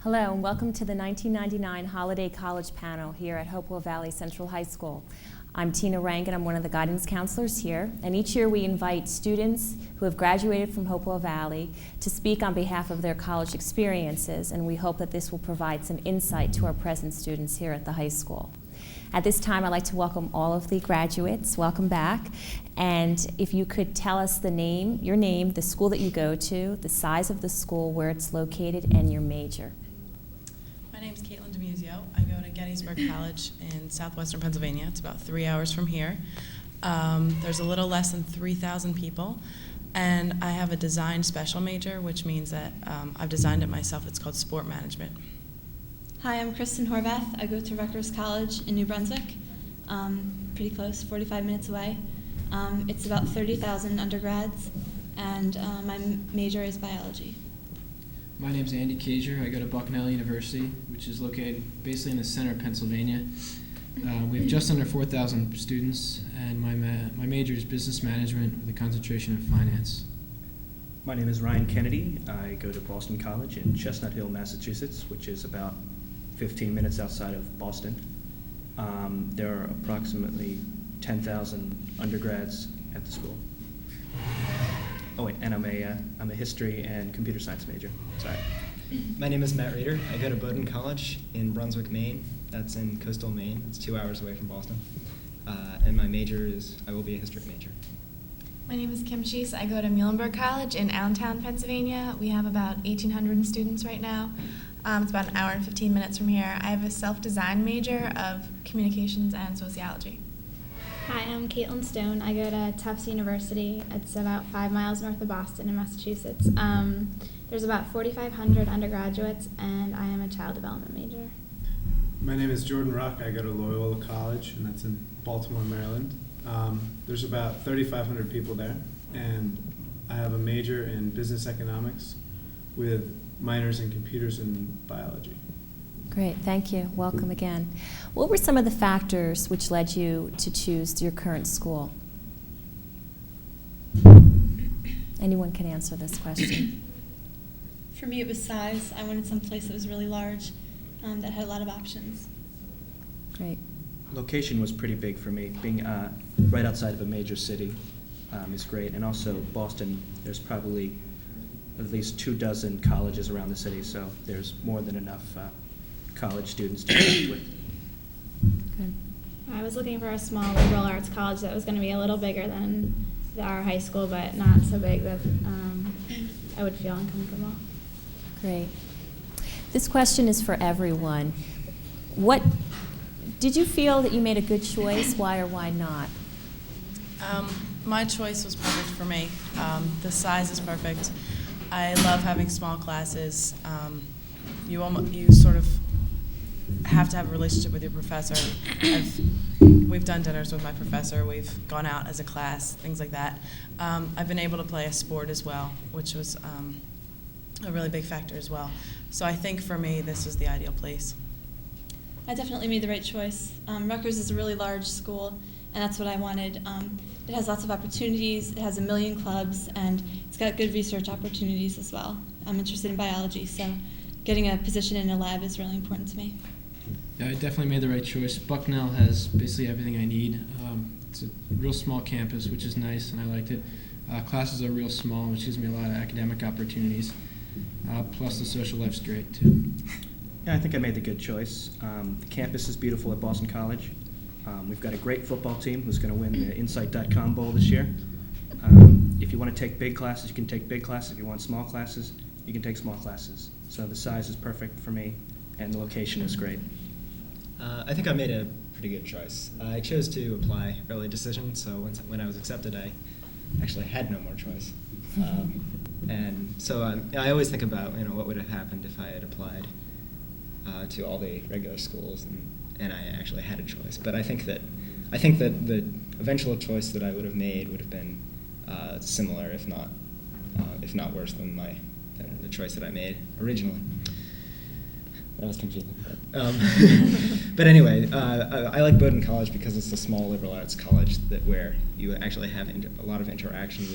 Hello and welcome to the 1999 Holiday College Panel here at Hopewell Valley Central High School. I'm Tina Rank and I'm one of the guidance counselors here, and each year we invite students who have graduated from Hopewell Valley to speak on behalf of their college experiences, and we hope that this will provide some insight to our present students here at the high school. At this time, I'd like to welcome all of the graduates. Welcome back. And if you could tell us the name, your name, the school that you go to, the size of the school, where it's located, and your major. My name's Caitlin DeMuzio. I go to Gettysburg College in southwestern Pennsylvania. It's about 3 hours from here. There's a little less than 3,000 people. And I have a design special major, which means that I've designed it myself. It's called sport management. Hi, I'm Kristen Horvath. I go to Rutgers College in New Brunswick, pretty close, 45 minutes away. It's about 30,000 undergrads, and my major is biology. My name's Andy Kager. I go to Bucknell University, which is located basically in the center of Pennsylvania. We have just under 4,000 students, and my major is business management with a concentration in finance. My name is Ryan Kennedy. I go to Boston College in Chestnut Hill, Massachusetts, which is about 15 minutes outside of Boston. There are approximately 10,000 undergrads at the school. Oh wait, and I'm a history and computer science major. Sorry. My name is Matt Rader. I go to Bowdoin College in Brunswick, Maine. That's in coastal Maine. It's 2 hours away from Boston. And my major is, I will be a history major. My name is Kim Cheese. I go to Muhlenberg College in Allentown, Pennsylvania. We have about 1,800 students right now. It's about an hour and 15 minutes from here. I have a self-design major of communications and sociology. Hi, I'm Caitlin Stone. I go to Tufts University. It's about 5 miles north of Boston in Massachusetts. There's about 4,500 undergraduates, and I am a child development major. My name is Jordan Rock. I go to Loyola College, and that's in Baltimore, Maryland. There's about 3,500 people there, and I have a major in business economics with minors in computers and biology. Great, thank you. Welcome again. What were some of the factors which led you to choose your current school? Anyone can answer this question. For me, it was size. I wanted some place that was really large, that had a lot of options. Great. Location was pretty big for me. Being right outside of a major city is great. And also Boston, there's probably at least 24 colleges around the city, so there's more than enough college students to connect with. Good. I was looking for a small liberal arts college that was going to be a little bigger than our high school, but not so big that I would feel uncomfortable. Great. This question is for everyone. What did you feel that you made a good choice? Why or why not? My choice was perfect for me. The size is perfect. I love having small classes. You sort of have to have a relationship with your professor. We've done dinners with my professor. We've gone out as a class, things like that. I've been able to play a sport as well, which was a really big factor as well. So I think for me, this is the ideal place. I definitely made the right choice. Rutgers is a really large school, and that's what I wanted. It has lots of opportunities, it has 1 million clubs, and it's got good research opportunities as well. I'm interested in biology, so getting a position in a lab is really important to me. Yeah, I definitely made the right choice. Bucknell has basically everything I need. It's a real small campus, which is nice, and I liked it. Classes are real small, which gives me a lot of academic opportunities. Plus the social life's great, too. Yeah, I think I made the good choice. The campus is beautiful at Boston College. We've got a great football team who's going to win the Insight.com Bowl this year. If you want to take big classes, you can take big classes. If you want small classes, you can take small classes. So the size is perfect for me, and the location is great. I think I made a pretty good choice. I chose to apply early decision, so when I was accepted, I actually had no more choice. And so I always think about what would have happened if I had applied to all the regular schools and I actually had a choice. But I think that the eventual choice that I would have made would have been similar, if not worse than the choice that I made originally. That was confusing. But anyway, I like Bowdoin College because it's a small liberal arts college where you actually have a lot of interaction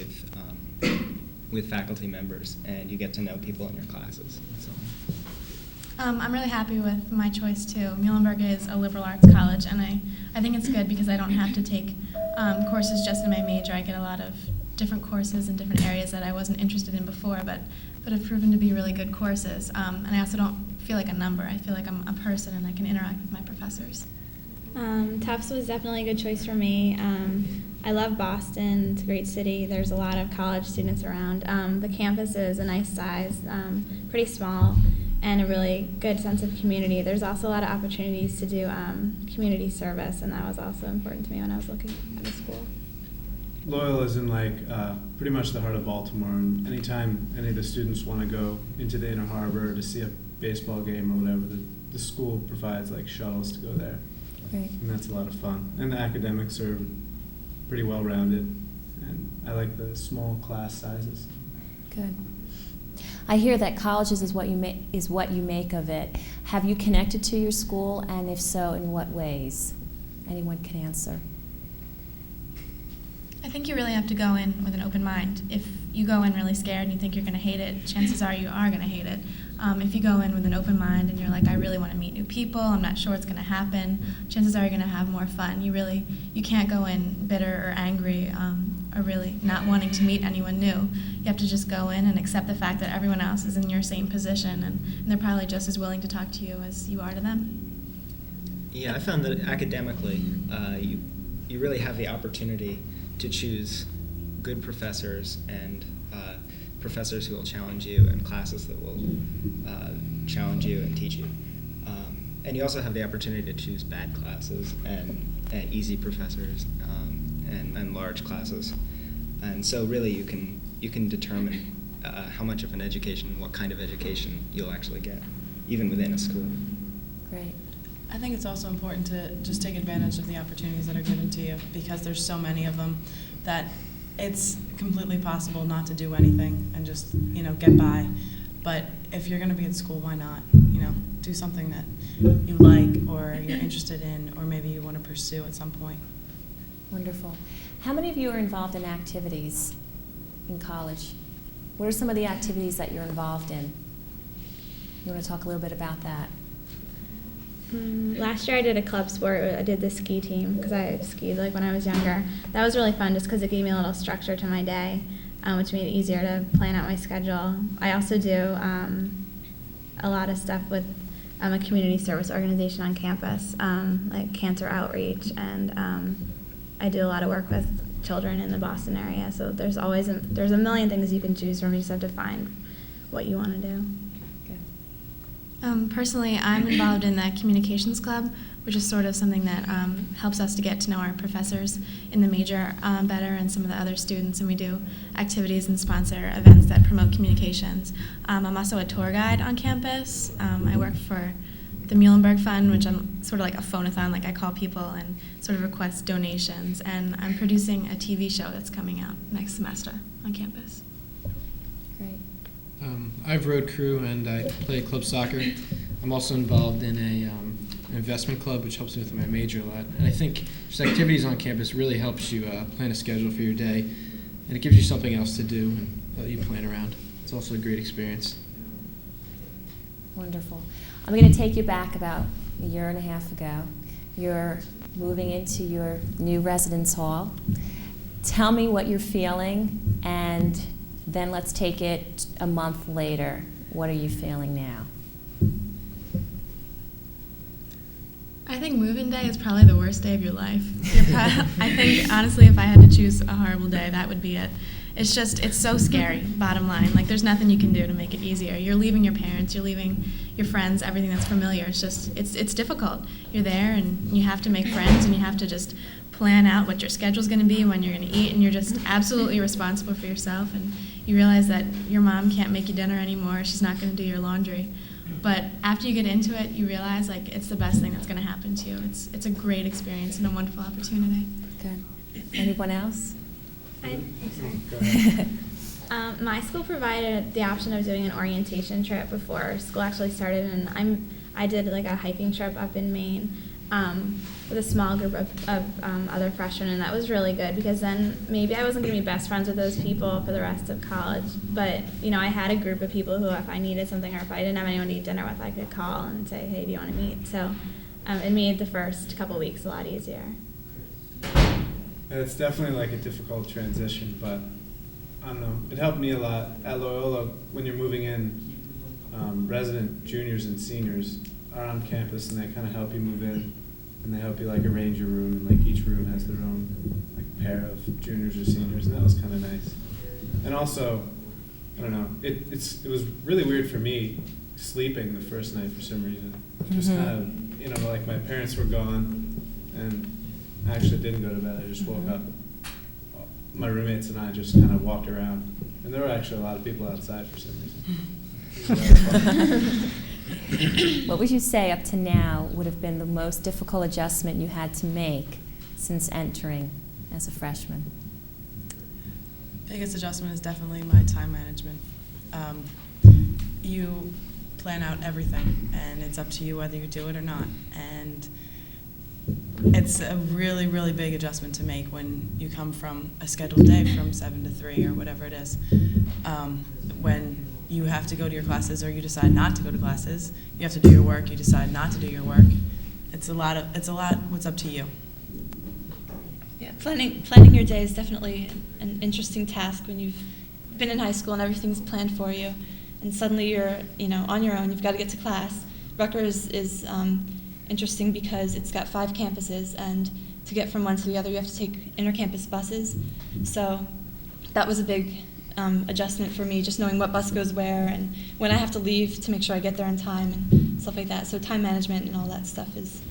with faculty members, and you get to know people in your classes. So. I'm really happy with my choice too. Muhlenberg is a liberal arts college, and I think it's good because I don't have to take courses just in my major. I get a lot of different courses in different areas that I wasn't interested in before, but have proven to be really good courses. And I also don't feel like a number. I feel like I'm a person and I can interact with my professors. Tufts was definitely a good choice for me. I love Boston. It's a great city. There's a lot of college students around. The campus is a nice size, pretty small, and a really good sense of community. There's also a lot of opportunities to do community service, and that was also important to me when I was looking at a school. Loyola is in pretty much the heart of Baltimore, and anytime any of the students want to go into the Inner Harbor to see a baseball game or whatever, the school provides shuttles to go there. Great. And that's a lot of fun. And the academics are pretty well rounded, and I like the small class sizes. Good. I hear that colleges is what you make of it. Have you connected to your school, and if so, in what ways? Anyone can answer. I think you really have to go in with an open mind. If you go in really scared and you think you're going to hate it, chances are you are going to hate it. If you go in with an open mind and you're like, I really want to meet new people, I'm not sure what's going to happen, chances are you're going to have more fun. You can't go in bitter or angry or really not wanting to meet anyone new. You have to just go in and accept the fact that everyone else is in your same position, and they're probably just as willing to talk to you as you are to them. Yeah, I found that academically, you really have the opportunity to choose good professors and professors who will challenge you and classes that will challenge you and teach you. And you also have the opportunity to choose bad classes and easy professors and large classes. And so really you can determine how much of an education, what kind of education you'll actually get, even within a school. Great. I think it's also important to just take advantage of the opportunities that are given to you, because there's so many of them that it's completely possible not to do anything and just, get by. But if you're going to be at school, why not? Do something that you like or you're interested in, or maybe you want to pursue at some point. Wonderful. How many of you are involved in activities in college? What are some of the activities that you're involved in? You want to talk a little bit about that? Last year I did a club sport. I did the ski team because I skied when I was younger. That was really fun just because it gave me a little structure to my day, which made it easier to plan out my schedule. I also do a lot of stuff with a community service organization on campus, like cancer outreach, and I do a lot of work with children in the Boston area. So there's a million things you can choose from. You just have to find what you want to do. Personally, I'm involved in the communications club, which is sort of something that helps us to get to know our professors in the major better and some of the other students, and we do activities and sponsor events that promote communications. I'm also a tour guide on campus. I work for the Muhlenberg Fund, which I'm sort of like a phone-a-thon, I call people and sort of request donations, and I'm producing a TV show that's coming out next semester on campus. Great. I have road crew and I play club soccer. I'm also involved in an investment club, which helps me with my major a lot. And I think just activities on campus really helps you plan a schedule for your day, and it gives you something else to do and that you plan around. It's also a great experience. Wonderful. I'm going to take you back about a year and a half ago. You're moving into your new residence hall. Tell me what you're feeling, and then let's take it a month later. What are you feeling now? I think move-in day is probably the worst day of your life. I think, honestly, if I had to choose a horrible day, that would be it. It's so scary, bottom line. There's nothing you can do to make it easier. You're leaving your parents, you're leaving your friends, everything that's familiar. It's difficult. You're there, and you have to make friends, and you have to just plan out what your schedule's going to be, when you're going to eat, and you're just absolutely responsible for yourself. And you realize that your mom can't make you dinner anymore. She's not going to do your laundry. But after you get into it, you realize it's the best thing that's going to happen to you. It's a great experience and a wonderful opportunity. Good. Anyone else? My school provided the option of doing an orientation trip before school actually started, and I did a hiking trip up in Maine, with a small group of other freshmen, and that was really good because then maybe I wasn't going to be best friends with those people for the rest of college, but I had a group of people who, if I needed something or if I didn't have anyone to eat dinner with, I could call and say, hey, do you want to meet? So it made the first couple weeks a lot easier. It's definitely like a difficult transition, but I don't know. It helped me a lot at Loyola. When you're moving in, resident juniors and seniors are on campus, and they kind of help you move in, and they help you like arrange your room, and like each room has their own like pair of juniors or seniors, and that was kind of nice. And also, I don't know. It was really weird for me sleeping the first night for some reason. Just kind of like my parents were gone, and I actually didn't go to bed. I just woke up. My roommates and I just kind of walked around, and there were actually a lot of people outside for some reason. What would you say up to now would have been the most difficult adjustment you had to make since entering as a freshman? Biggest adjustment is definitely my time management. You plan out everything, and it's up to you whether you do it or not. And it's a really, really big adjustment to make when you come from a scheduled day from 7 to 3 or whatever it is. When you have to go to your classes or you decide not to go to classes, you have to do your work, you decide not to do your work. It's a lot what's up to you. Yeah, planning your day is definitely an interesting task when you've been in high school and everything's planned for you, and suddenly you're on your own. You've got to get to class. Rutgers is interesting because it's got 5 campuses, and to get from one to the other, you have to take inter-campus buses. So that was a big adjustment for me, just knowing what bus goes where and when I have to leave to make sure I get there on time and stuff like that. So time management and all that stuff is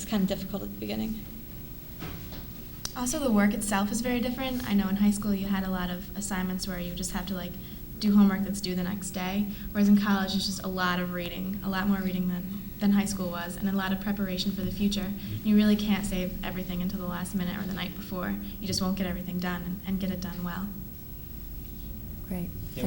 kind of difficult at the beginning. Also, the work itself is very different. I know in high school you had a lot of assignments where you just have to do homework that's due the next day, whereas in college it's just a lot of reading, a lot more reading than high school was, and a lot of preparation for the future. You really can't save everything until the last minute or the night before. You just won't get everything done and get it done well. Great. Yeah,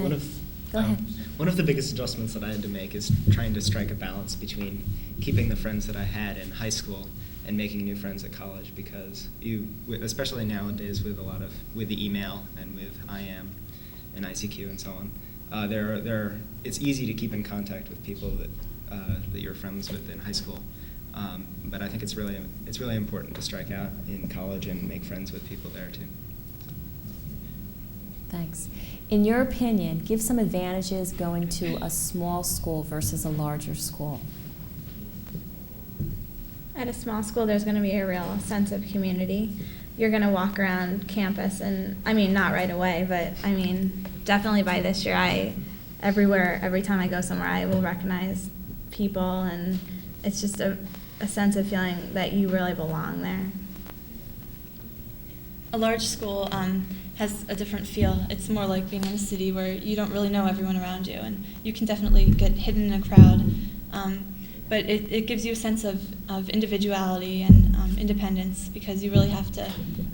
Go ahead. One of the biggest adjustments that I had to make is trying to strike a balance between keeping the friends that I had in high school and making new friends at college, because especially nowadays with the email and with IM and ICQ and so on, it's easy to keep in contact with people that you're friends with in high school. But I think it's really important to strike out in college and make friends with people there too. Thanks. In your opinion, give some advantages going to a small school versus a larger school. At a small school, there's going to be a real sense of community. You're going to walk around campus, and not right away, but definitely by this year, every time I go somewhere, I will recognize people, and it's just a sense of feeling that you really belong there. A large school has a different feel. It's more like being in a city where you don't really know everyone around you, and you can definitely get hidden in a crowd. But it gives you a sense of individuality and independence, because you really have to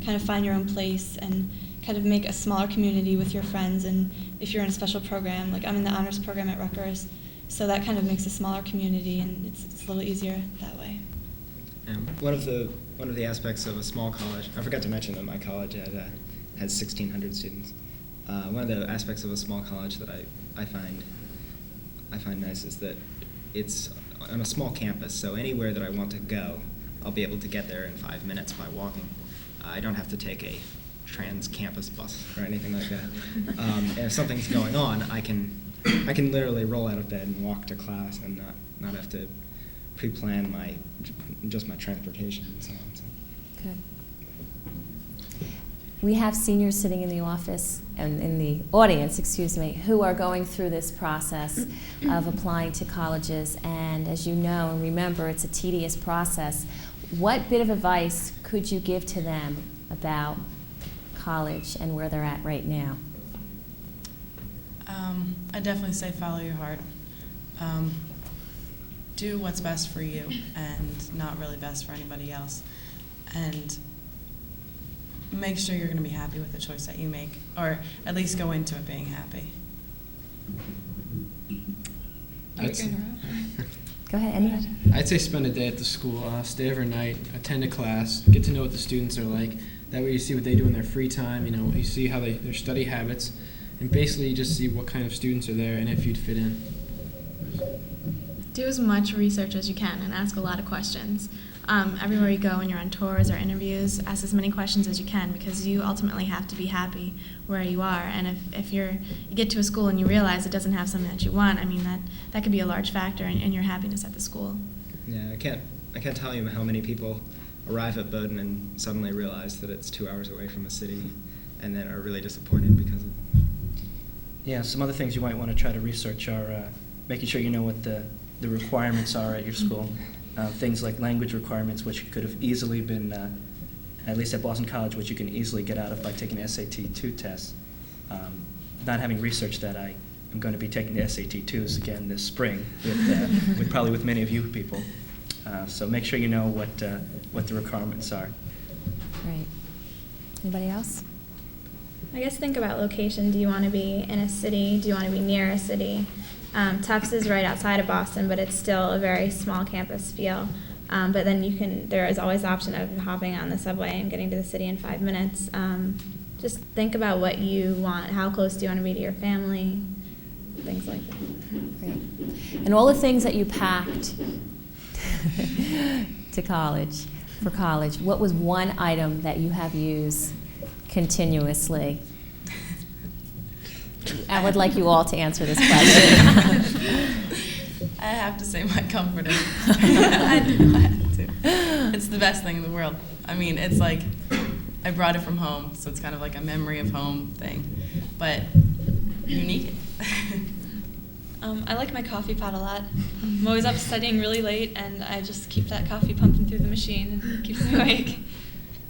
kind of find your own place and kind of make a smaller community with your friends. And if you're in a special program, like I'm in the honors program at Rutgers, so that kind of makes a smaller community, and it's a little easier that way. One of the aspects of a small college, I forgot to mention that my college has 1,600 students. One of the aspects of a small college that I find nice is that it's on a small campus, so anywhere that I want to go, I'll be able to get there in 5 minutes by walking. I don't have to take a trans-campus bus or anything like that. And if something's going on, I can literally roll out of bed and walk to class and not have to pre-plan my transportation and so on. So. Good. We have seniors sitting in the office, and in the audience, who are going through this process of applying to colleges. And as you know and remember, it's a tedious process. What bit of advice could you give to them about college and where they're at right now? I definitely say follow your heart. Do what's best for you and not really best for anybody else. And make sure you're going to be happy with the choice that you make, or at least go into it being happy. Are we going Go ahead, anybody? I'd say spend a day at the school, stay overnight, attend a class, get to know what the students are like. That way you see what they do in their free time, you see how their study habits, and basically you just see what kind of students are there and if you'd fit in. Do as much research as you can and ask a lot of questions. Everywhere you go when you're on tours or interviews, ask as many questions as you can, because you ultimately have to be happy where you are. And if you get to a school and you realize it doesn't have something that you want, I mean, that could be a large factor in your happiness at the school. Yeah, I can't tell you how many people arrive at Bowdoin and suddenly realize that it's 2 hours away from a city and then are really disappointed because of it. Yeah, some other things you might want to try to research are making sure you know what the requirements are at your school. Things like language requirements, which could have easily been, at least at Boston College, which you can easily get out of by taking the SAT-2 test. Not having researched that, I am going to be taking the SAT-2s again this spring, probably with many of you people. So make sure you know what the requirements are. Great. Anybody else? I guess think about location. Do you want to be in a city? Do you want to be near a city? Tufts is right outside of Boston, but it's still a very small campus feel. But then there is always the option of hopping on the subway and getting to the city in 5 minutes. Just think about what you want. How close do you want to be to your family? Things like that. Great. And all the things that you packed to college, for college, what was one item that you have used continuously? I would like you all to answer this question. I have to say my comforter. I have to. It's the best thing in the world. I mean, it's like I brought it from home, so it's kind of like a memory of home thing. But you need it. I like my coffee pot a lot. I'm always up studying really late, and I just keep that coffee pumping through the machine, and it keeps me awake.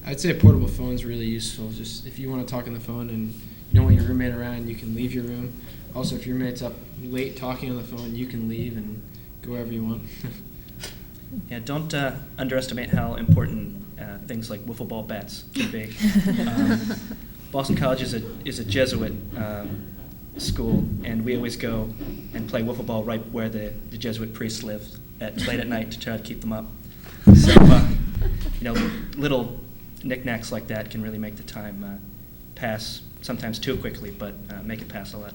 I'd say a portable phone is really useful. Just if you want to talk on the phone and you don't want your roommate around, you can leave your room. Also, if your roommate's up late talking on the phone, you can leave and go wherever you want. Yeah, don't underestimate how important things like wiffle ball bats can be. Boston College is a Jesuit school, and we always go and play wiffle ball right where the Jesuit priests live late at night to try to keep them up. So, little knickknacks like that can really make the time pass sometimes too quickly, but make it pass a lot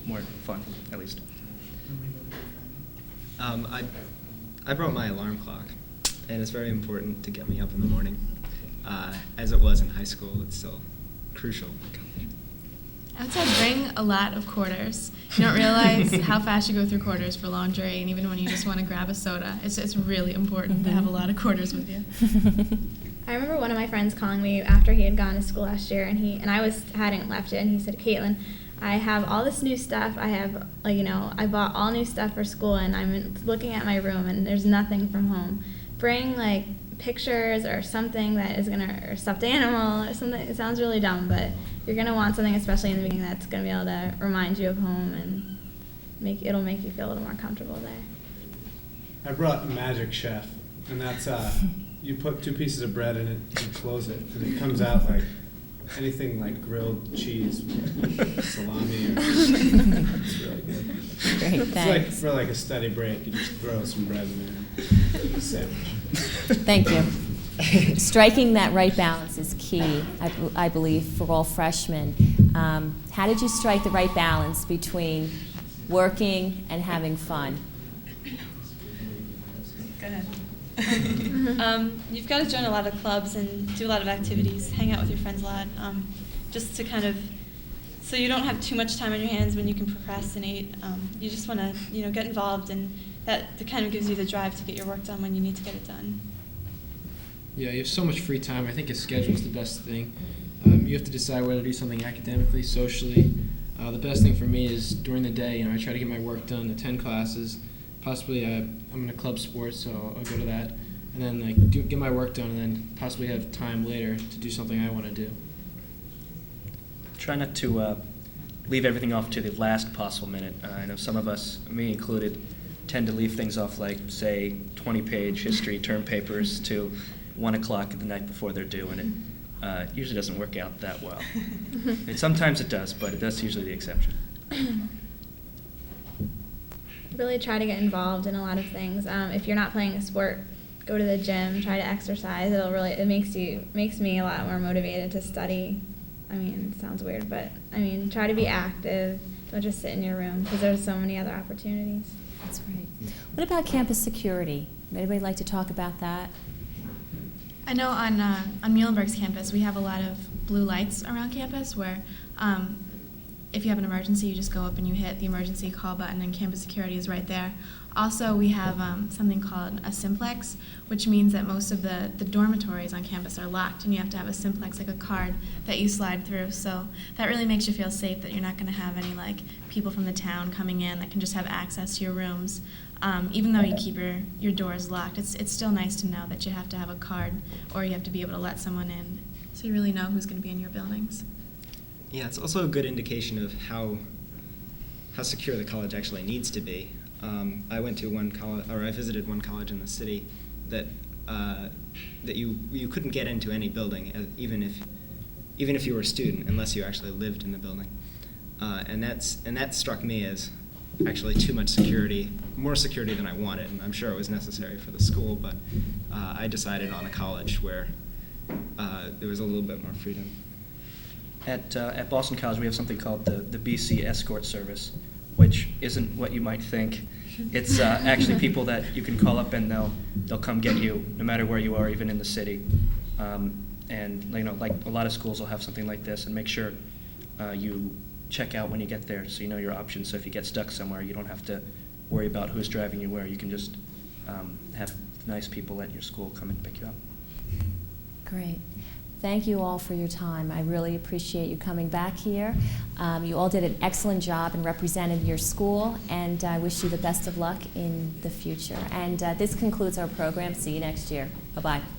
more fun, at least. I brought my alarm clock, and it's very important to get me up in the morning. As it was in high school, it's still crucial in college. I would say bring a lot of quarters. You don't realize how fast you go through quarters for laundry, and even when you just want to grab a soda, it's really important to have a lot of quarters with you. I remember one of my friends calling me after he had gone to school last year, and I hadn't left it, and he said, "Caitlin, I have all this new stuff. I bought all new stuff for school, and I'm looking at my room, and there's nothing from home. Bring pictures or something that is or a stuffed animal or something. It sounds really dumb, but you're gonna want something, especially in the beginning, that's gonna be able to remind you of home, and it'll make you feel a little more comfortable there." I brought a Magic Chef, and that's you put 2 pieces of bread in it and close it, and it comes out like anything like grilled cheese, salami, it's really good. Great, It's thanks. like for a study break, you just throw some bread in there, a sandwich. Thank you. Striking that right balance is key, I believe, for all freshmen. How did you strike the right balance between working and having fun? Go ahead. You've got to join a lot of clubs and do a lot of activities, hang out with your friends a lot, just to so you don't have too much time on your hands when you can procrastinate. You just want to, get involved, and that kind of gives you the drive to get your work done when you need to get it done. Yeah, you have so much free time. I think a schedule is the best thing. You have to decide whether to do something academically, socially. The best thing for me is during the day, I try to get my work done, attend classes. Possibly, I'm in a club sport, so I'll go to that, and then get my work done, and then possibly have time later to do something I want to do. Try not to leave everything off to the last possible minute. I know some of us, me included, tend to leave things off, say, 20-page history term papers to 1 o'clock the night before they're due, and it usually doesn't work out that well. Sometimes it does, but that's usually the exception. really try to get involved in a lot of things. If you're not playing a sport, go to the gym, try to exercise. It makes me a lot more motivated to study. I mean, it sounds weird, but I mean, try to be active. Don't just sit in your room, because there's so many other opportunities. That's great. What about campus security? Would anybody like to talk about that? I know on Muhlenberg's campus, we have a lot of blue lights around campus where if you have an emergency, you just go up and you hit the emergency call button, and campus security is right there. Also, we have something called a simplex, which means that most of the dormitories on campus are locked, and you have to have a simplex, like a card that you slide through. So that really makes you feel safe that you're not going to have any people from the town coming in that can just have access to your rooms. Even though you keep your doors locked, it's still nice to know that you have to have a card, or you have to be able to let someone in, so you really know who's going to be in your buildings. Yeah, it's also a good indication of how secure the college actually needs to be. I went to one college, or I visited one college in the city that you couldn't get into any building, even if you were a student, unless you actually lived in the building, and that struck me as actually too much security, more security than I wanted, and I'm sure it was necessary for the school, but I decided on a college where there was a little bit more freedom. At Boston College, we have something called the BC Escort Service, which isn't what you might think. It's actually people that you can call up, and they'll come get you no matter where you are, even in the city. And like a lot of schools will have something like this, and make sure you check out when you get there, so you know your options. So if you get stuck somewhere, you don't have to worry about who's driving you where. You can just have nice people at your school come and pick you up. Great. Thank you all for your time. I really appreciate you coming back here. You all did an excellent job and represented your school, and I wish you the best of luck in the future. And this concludes our program. See you next year. Bye-bye.